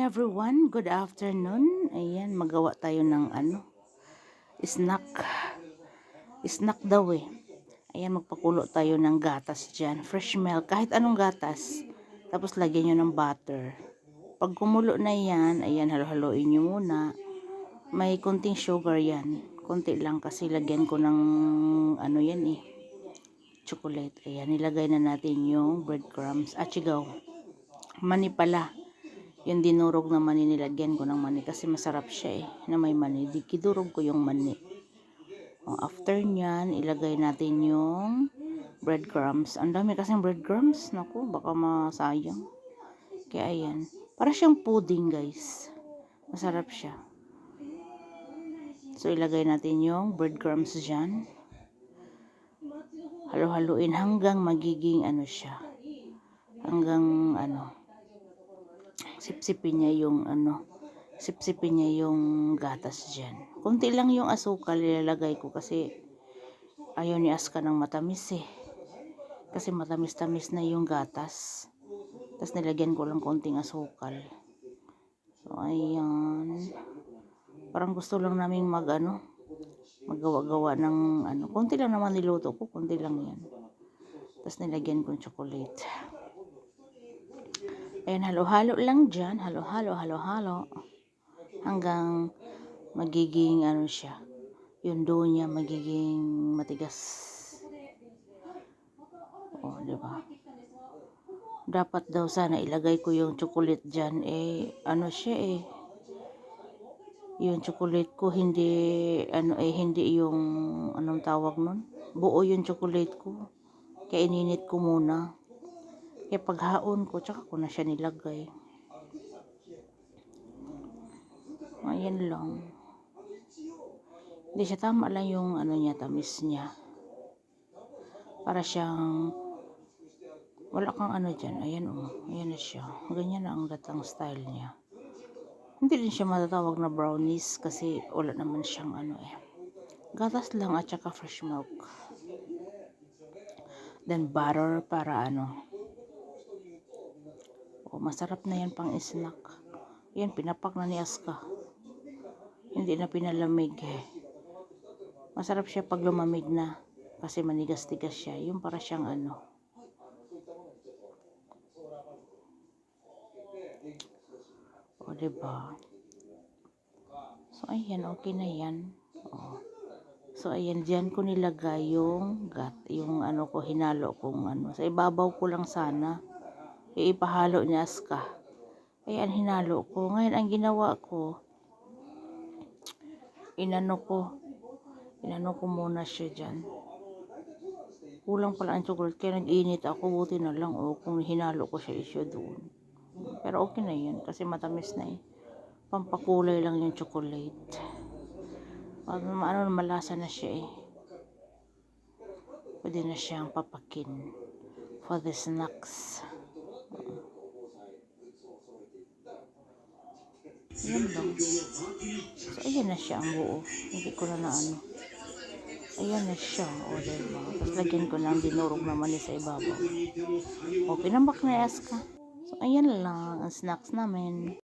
everyone, good afternoon. Ayan, magawa tayo ng snack. Snack daw eh. Ayan, magpakulo tayo ng gatas dyan. Fresh milk, kahit anong gatas. Tapos lagyan nyo ng butter. Pag kumulo na yan, ayan, halo-haloin nyo muna. May konting sugar yan. Konti lang kasi lagyan ko ng yan eh. Chocolate. Ayan, nilagay na natin yung breadcrumbs. Sigaw. Mani pala. Yung dinurog na mani, nilagyan ko ng mani kasi masarap siya eh, na may mani. Kidurog ko yung mani. After nyan, ilagay natin yung breadcrumbs. Ang dami kasing breadcrumbs. Naku, baka masayang. Kaya ayan. Para siyang pudding guys. Masarap siya. So ilagay natin yung breadcrumbs dyan. Halo-haluin hanggang magiging siya. Hanggang sipsipin niya yung gatas dyan. Kunti lang yung asukal ilalagay ko kasi ayaw ni Aska ng matamis eh. Kasi matamis-tamis na yung gatas. Tapos nilagyan ko lang konting asukal. So ayan. Parang gusto lang namin magawa-gawa ng konti lang naman niluto ko, konti lang yan. Tapos nilagyan ko ng chocolate. Ayan, halo-halo lang dyan. Halo-halo. Hanggang magiging siya. Yung dough niya magiging matigas. Diba? Dapat daw sana ilagay ko yung chocolate dyan. Siya eh. Yung chocolate ko hindi, hindi yung, anong tawag nun? Buo yung chocolate ko. Kaya ininit ko muna. Kaya paghaon ko, tsaka ko na siya nilagay. Ayan lang. Hindi siya, tama lang yung niya, tamis niya. Para siyang wala kang dyan. Ayan ayan na siya. Ganyan na ang datang style niya. Hindi din siya matatawag na brownies kasi wala naman siyang gatas lang at saka fresh milk. Then butter para masarap na yan pang snack. Yan, pinapak na ni Aska. Hindi na pinalamig eh. Masarap siya pag lumamig na. Kasi manigas-tigas siya. Yung para siyang diba? So, ayan. Okay na yan. So, ayan. Diyan ko nilagay yung ko, hinalo kong Sa ibabaw ko lang sana. Ipahalo niya Aska. Ayan, hinalo ko. Ngayon, ang ginawa ko, inano ko muna siya dyan. Kulang pala ang chocolate kaya nag-init ako. Buti na lang kung hinalo ko siya doon. Pero okay na yun kasi matamis na eh. Pampakulay lang yung chocolate. Malasa na siya eh. Pwede na siyang papakin for the snacks. Yan lang. So ayan na siya ang buo. Hindi ko na ayan na siya. Diba? Tapos lagyan ko lang dinurog naman sa ibabaw. Pinambak na Aska. So ayan lang ang snacks namin.